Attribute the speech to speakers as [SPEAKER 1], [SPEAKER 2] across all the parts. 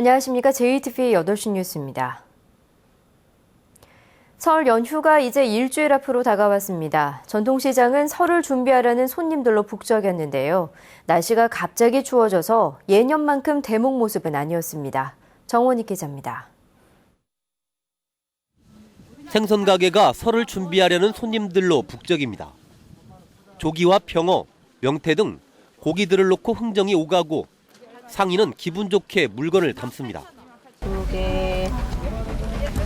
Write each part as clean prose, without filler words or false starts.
[SPEAKER 1] 안녕하십니까. JTBC 8시 뉴스입니다. 설 연휴가 이제 일주일 앞으로 다가왔습니다. 전통시장은 설을 준비하려는 손님들로 북적였는데요. 날씨가 갑자기 추워져서 예년만큼 대목 모습은 아니었습니다. 정원익 기자입니다.
[SPEAKER 2] 생선 가게가 설을 준비하려는 손님들로 북적입니다. 조기와 병어, 명태 등 고기들을 놓고 흥정이 오가고 상인은 기분 좋게 물건을 담습니다.
[SPEAKER 3] 2개,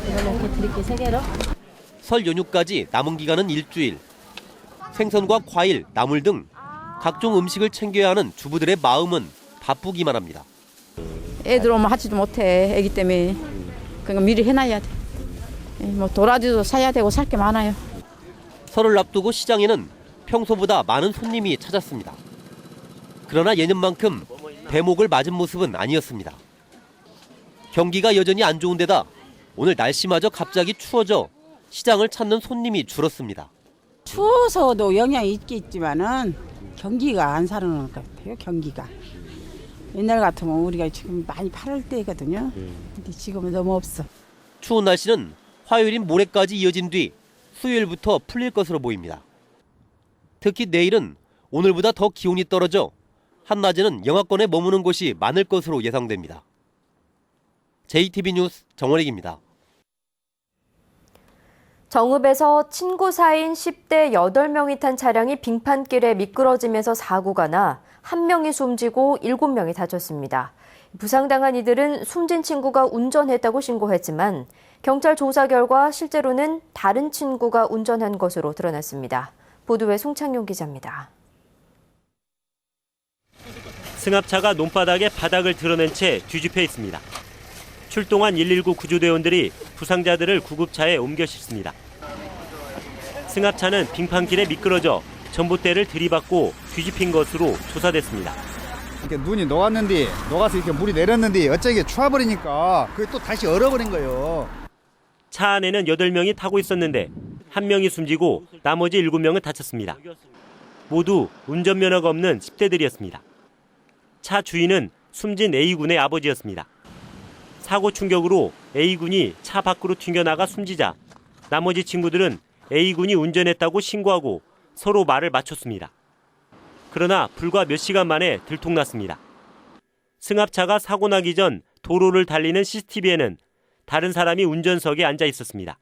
[SPEAKER 3] 이걸로 이렇게 드릴게요, 3개로.
[SPEAKER 2] 설 연휴까지 남은 기간은 일주일. 생선과 과일, 나물 등 각종 음식을 챙겨야 하는 주부들의 마음은 바쁘기만 합니다.
[SPEAKER 4] 애들 오면 하지도 못해, 애기 때문에. 그러니까 미리 해놔야 돼. 뭐 도라지도 사야 되고 살 게 많아요.
[SPEAKER 2] 설을 앞두고 시장에는 평소보다 많은 손님이 찾았습니다. 그러나 예년만큼 대목을 맞은 모습은 아니었습니다. 경기가 여전히 안 좋은 데다 오늘 날씨마저 갑자기 추워져 시장을 찾는 손님이 줄었습니다.
[SPEAKER 5] 추워서도 영향이 있겠지만은 경기가 안 살아날 것 같아요. 경기가 옛날 같으면 우리가 지금 많이 팔을 때거든요. 근데 지금은 너무 없어.
[SPEAKER 2] 추운 날씨는 화요일인 모레까지 이어진 뒤 수요일부터 풀릴 것으로 보입니다. 특히 내일은 오늘보다 더 기온이 떨어져 한낮에는 영하권에 머무는 곳이 많을 것으로 예상됩니다. JTBC 뉴스 정원익입니다.
[SPEAKER 1] 정읍에서 친구 사이인 10대 8명이 탄 차량이 빙판길에 미끄러지면서 사고가 나 1명이 숨지고 7명이 다쳤습니다. 부상당한 이들은 숨진 친구가 운전했다고 신고했지만 경찰 조사 결과 실제로는 다른 친구가 운전한 것으로 드러났습니다. 보도에 송창용 기자입니다.
[SPEAKER 6] 승합차가 논바닥에 바닥을 드러낸 채 뒤집혀 있습니다. 출동한 119 구조대원들이 부상자들을 구급차에 옮겨 싣습니다. 승합차는 빙판길에 미끄러져 전봇대를 들이받고 뒤집힌 것으로 조사됐습니다.
[SPEAKER 7] 이렇게 눈이 녹아서 이렇게 물이 내렸는데 어쩌게 추워버리니까 그게 또 다시 얼어버린 거예요.
[SPEAKER 6] 차 안에는 8명이 타고 있었는데 1명이 숨지고 나머지 7명은 다쳤습니다. 모두 운전면허가 없는 10대들이었습니다. 차 주인은 숨진 A군의 아버지였습니다. 사고 충격으로 A군이 차 밖으로 튕겨나가 숨지자 나머지 친구들은 A군이 운전했다고 신고하고 서로 말을 맞췄습니다. 그러나 불과 몇 시간 만에 들통났습니다. 승합차가 사고 나기 전 도로를 달리는 CCTV에는 다른 사람이 운전석에 앉아 있었습니다.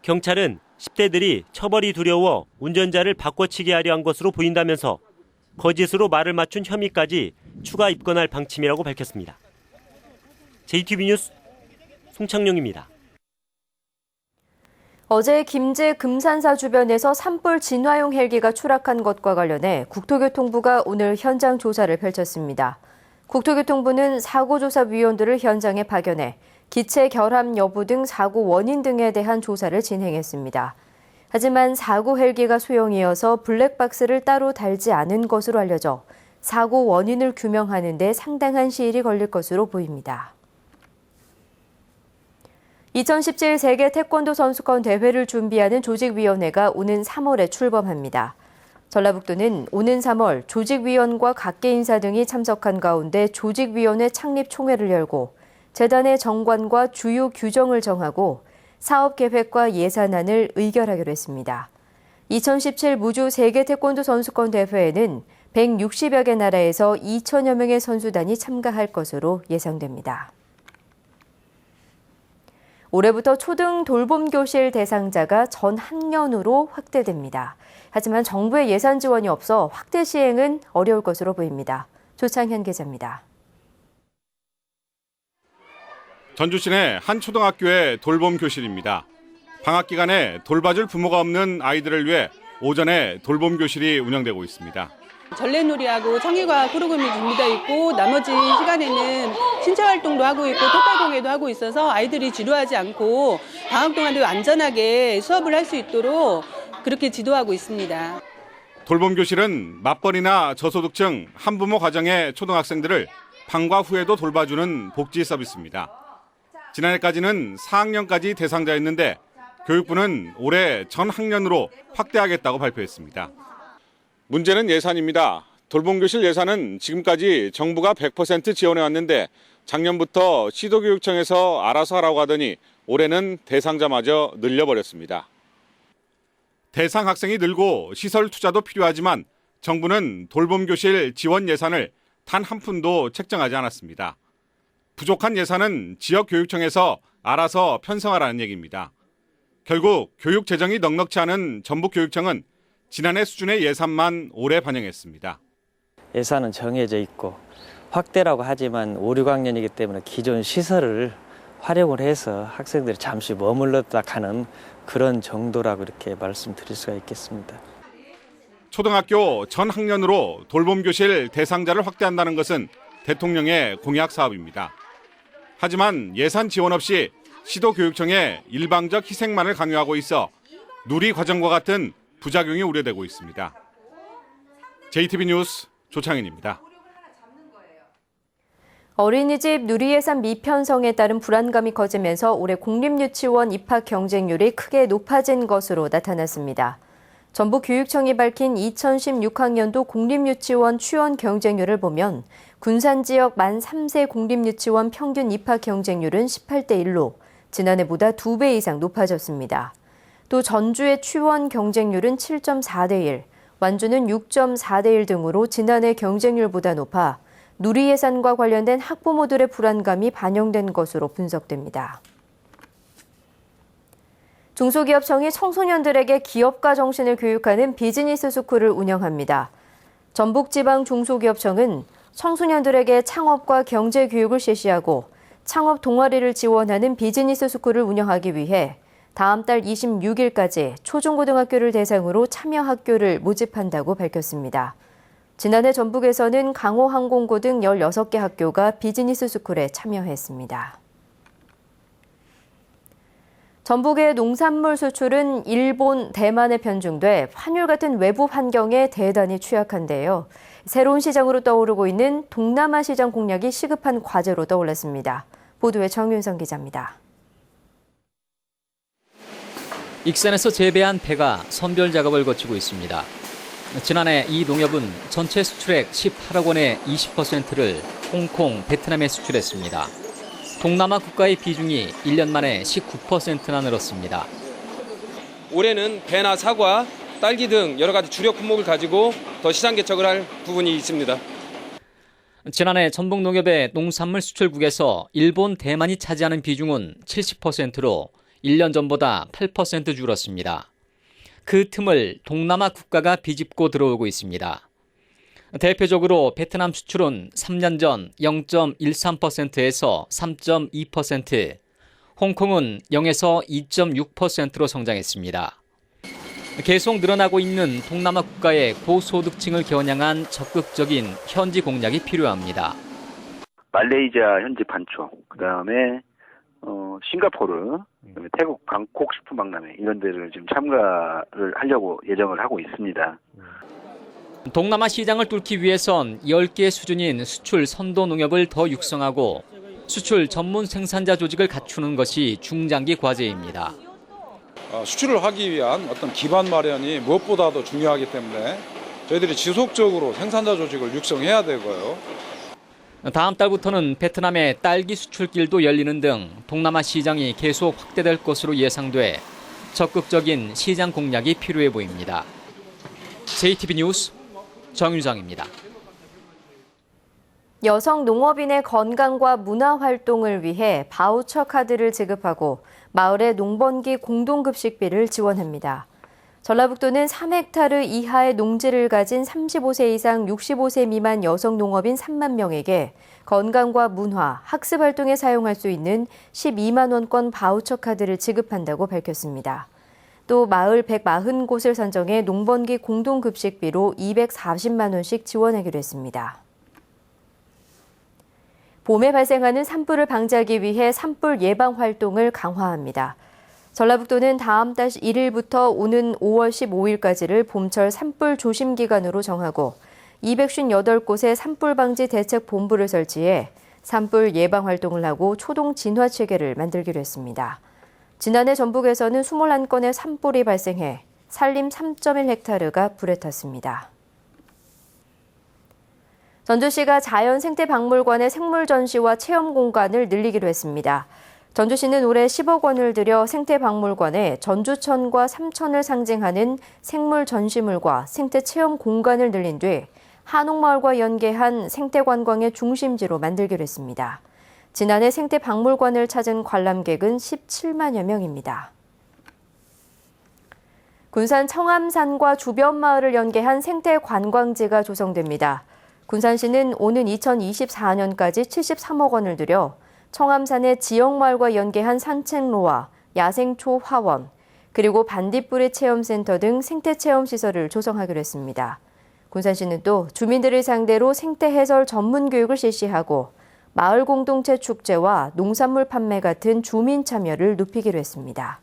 [SPEAKER 6] 경찰은 10대들이 처벌이 두려워 운전자를 바꿔치기 하려 한 것으로 보인다면서 거짓으로 말을 맞춘 혐의까지 추가 입건할 방침이라고 밝혔습니다. JTBC 뉴스 송창용입니다.
[SPEAKER 1] 어제 김제 금산사 주변에서 산불 진화용 헬기가 추락한 것과 관련해 국토교통부가 오늘 현장 조사를 펼쳤습니다. 국토교통부는 사고조사위원들을 현장에 파견해 기체 결함 여부 등 사고 원인 등에 대한 조사를 진행했습니다. 하지만 사고 헬기가 소형이어서 블랙박스를 따로 달지 않은 것으로 알려져 사고 원인을 규명하는 데 상당한 시일이 걸릴 것으로 보입니다. 2017 세계 태권도 선수권 대회를 준비하는 조직위원회가 오는 3월에 출범합니다. 전라북도는 오는 3월 조직위원과 각계 인사 등이 참석한 가운데 조직위원회 창립 총회를 열고 재단의 정관과 주요 규정을 정하고 사업 계획과 예산안을 의결하기로 했습니다. 2017 무주 세계 태권도 선수권 대회에는 160여 개 나라에서 2천여 명의 선수단이 참가할 것으로 예상됩니다. 올해부터 초등 돌봄교실 대상자가 전 학년으로 확대됩니다. 하지만 정부의 예산 지원이 없어 확대 시행은 어려울 것으로 보입니다. 조창현 기자입니다.
[SPEAKER 8] 전주 시내 한 초등학교의 돌봄교실입니다. 방학 기간에 돌봐줄 부모가 없는 아이들을 위해 오전에 돌봄교실이 운영되고 있습니다.
[SPEAKER 9] 전래놀이하고 창의과학 프로그램이 준비되어 있고 나머지 시간에는 신체활동도 하고 있고 토탈공예도 하고 있어서 아이들이 지루하지 않고 방학 동안도 안전하게 수업을 할 수 있도록 그렇게 지도하고 있습니다.
[SPEAKER 8] 돌봄교실은 맞벌이나 저소득층 한부모 가정의 초등학생들을 방과 후에도 돌봐주는 복지 서비스입니다. 지난해까지는 4학년까지 대상자였는데 교육부는 올해 전 학년으로 확대하겠다고 발표했습니다. 문제는 예산입니다. 돌봄교실 예산은 지금까지 정부가 100% 지원해왔는데 작년부터 시도교육청에서 알아서 하라고 하더니 올해는 대상자마저 늘려버렸습니다. 대상 학생이 늘고 시설 투자도 필요하지만 정부는 돌봄교실 지원 예산을 단 한 푼도 책정하지 않았습니다. 부족한 예산은 지역교육청에서 알아서 편성하라는 얘기입니다. 결국 교육 재정이 넉넉치 않은 전북교육청은 지난해 수준의 예산만 올해 반영했습니다.
[SPEAKER 10] 예산은 정해져 있고 확대라고 하지만 5, 6학년이기 때문에 기존 시설을 활용을 해서 학생들이 잠시 머물렀다 가는 그런 정도라고 이렇게 말씀드릴 수가 있겠습니다.
[SPEAKER 8] 초등학교 전 학년으로 돌봄교실 대상자를 확대한다는 것은 대통령의 공약 사업입니다. 하지만 예산 지원 없이 시도교육청의 일방적 희생만을 강요하고 있어 누리과정과 같은 부작용이 우려되고 있습니다. JTB 뉴스 조창현입니다.
[SPEAKER 1] 어린이집 누리예산 미편성에 따른 불안감이 커지면서 올해 공립유치원 입학 경쟁률이 크게 높아진 것으로 나타났습니다. 전북교육청이 밝힌 2016학년도 공립유치원 취원 경쟁률을 보면 군산 지역 만 3세 공립유치원 평균 입학 경쟁률은 18대 1로 지난해보다 2배 이상 높아졌습니다. 또 전주의 취원 경쟁률은 7.4대 1, 완주는 6.4대 1 등으로 지난해 경쟁률보다 높아 누리 예산과 관련된 학부모들의 불안감이 반영된 것으로 분석됩니다. 중소기업청이 청소년들에게 기업가 정신을 교육하는 비즈니스 스쿨을 운영합니다. 전북지방중소기업청은 청소년들에게 창업과 경제 교육을 실시하고 창업 동아리를 지원하는 비즈니스 스쿨을 운영하기 위해 다음 달 26일까지 초중고등학교를 대상으로 참여 학교를 모집한다고 밝혔습니다. 지난해 전북에서는 강호항공고 등 16개 학교가 비즈니스 스쿨에 참여했습니다. 전북의 농산물 수출은 일본, 대만에 편중돼 환율 같은 외부 환경에 대단히 취약한데요. 새로운 시장으로 떠오르고 있는 동남아 시장 공략이 시급한 과제로 떠올랐습니다. 보도에 정윤성 기자입니다.
[SPEAKER 11] 익산에서 재배한 배가 선별 작업을 거치고 있습니다. 지난해 이 농협은 전체 수출액 18억 원의 20%를 홍콩, 베트남에 수출했습니다. 동남아 국가의 비중이 1년 만에 19%나 늘었습니다.
[SPEAKER 12] 올해는 배나 사과, 딸기 등 여러 가지 주력 품목을 가지고 더 시장 개척을 할 부분이 있습니다.
[SPEAKER 11] 지난해 전북농협의 농산물 수출국에서 일본, 대만이 차지하는 비중은 70%로 1년 전보다 8% 줄었습니다. 그 틈을 동남아 국가가 비집고 들어오고 있습니다. 대표적으로 베트남 수출은 3년 전 0.13%에서 3.2%, 홍콩은 0에서 2.6%로 성장했습니다. 계속 늘어나고 있는 동남아 국가의 고소득층을 겨냥한 적극적인 현지 공략이 필요합니다.
[SPEAKER 13] 말레이시아 현지 반초, 그다음에 싱가포르, 그다음에 태국 방콕 식품박람회 이런 데를 지금 참가를 하려고 예정을 하고 있습니다.
[SPEAKER 11] 동남아 시장을 뚫기 위해선 10개 수준인 수출 선도 농협을 더 육성하고 수출 전문 생산자 조직을 갖추는 것이 중장기 과제입니다.
[SPEAKER 14] 수출을 하기 위한 어떤 기반 마련이 무엇보다도 중요하기 때문에 저희들이 지속적으로 생산자 조직을 육성해야 되고요.
[SPEAKER 11] 다음 달부터는 베트남의 딸기 수출길도 열리는 등 동남아 시장이 계속 확대될 것으로 예상돼 적극적인 시장 공략이 필요해 보입니다. JTB 뉴스 정유정입니다.
[SPEAKER 1] 여성 농업인의 건강과 문화 활동을 위해 바우처 카드를 지급하고 마을의 농번기 공동급식비를 지원합니다. 전라북도는 3헥타르 이하의 농지를 가진 35세 이상 65세 미만 여성 농업인 3만 명에게 건강과 문화, 학습 활동에 사용할 수 있는 12만 원권 바우처 카드를 지급한다고 밝혔습니다. 또 마을 140곳을 선정해 농번기 공동급식비로 240만 원씩 지원하기로 했습니다. 봄에 발생하는 산불을 방지하기 위해 산불 예방 활동을 강화합니다. 전라북도는 다음 달 1일부터 오는 5월 15일까지를 봄철 산불 조심 기간으로 정하고 258곳에 산불 방지 대책 본부를 설치해 산불 예방 활동을 하고 초동 진화 체계를 만들기로 했습니다. 지난해 전북에서는 21건의 산불이 발생해 산림 3.1헥타르가 불에 탔습니다. 전주시가 자연 생태박물관의 생물 전시와 체험 공간을 늘리기로 했습니다. 전주시는 올해 10억 원을 들여 생태박물관에 전주천과 삼천을 상징하는 생물 전시물과 생태 체험 공간을 늘린 뒤 한옥마을과 연계한 생태관광의 중심지로 만들기로 했습니다. 지난해 생태박물관을 찾은 관람객은 17만여 명입니다. 군산 청암산과 주변 마을을 연계한 생태관광지가 조성됩니다. 군산시는 오는 2024년까지 73억 원을 들여 청암산의 지역마을과 연계한 산책로와 야생초 화원, 그리고 반딧불이 체험센터 등 생태체험시설을 조성하기로 했습니다. 군산시는 또 주민들을 상대로 생태해설 전문 교육을 실시하고 마을 공동체 축제와 농산물 판매 같은 주민 참여를 높이기로 했습니다.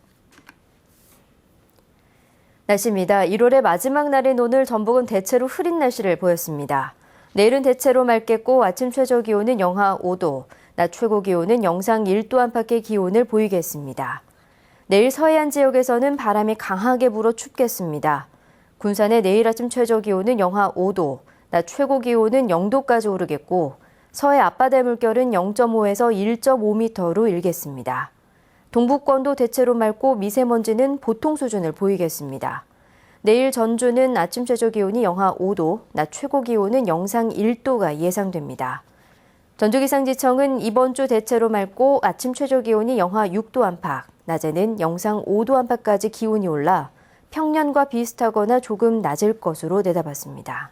[SPEAKER 1] 날씨입니다. 1월의 마지막 날인 오늘 전북은 대체로 흐린 날씨를 보였습니다. 내일은 대체로 맑겠고 아침 최저 기온은 영하 5도, 낮 최고 기온은 영상 1도 안팎의 기온을 보이겠습니다. 내일 서해안 지역에서는 바람이 강하게 불어 춥겠습니다. 군산의 내일 아침 최저 기온은 영하 5도, 낮 최고 기온은 0도까지 오르겠고 서해 앞바다의 물결은 0.5에서 1.5m로 일겠습니다. 동북권도 대체로 맑고 미세먼지는 보통 수준을 보이겠습니다. 내일 전주는 아침 최저 기온이 영하 5도, 낮 최고 기온은 영상 1도가 예상됩니다. 전주기상지청은 이번 주 대체로 맑고 아침 최저 기온이 영하 6도 안팎, 낮에는 영상 5도 안팎까지 기온이 올라 평년과 비슷하거나 조금 낮을 것으로 내다봤습니다.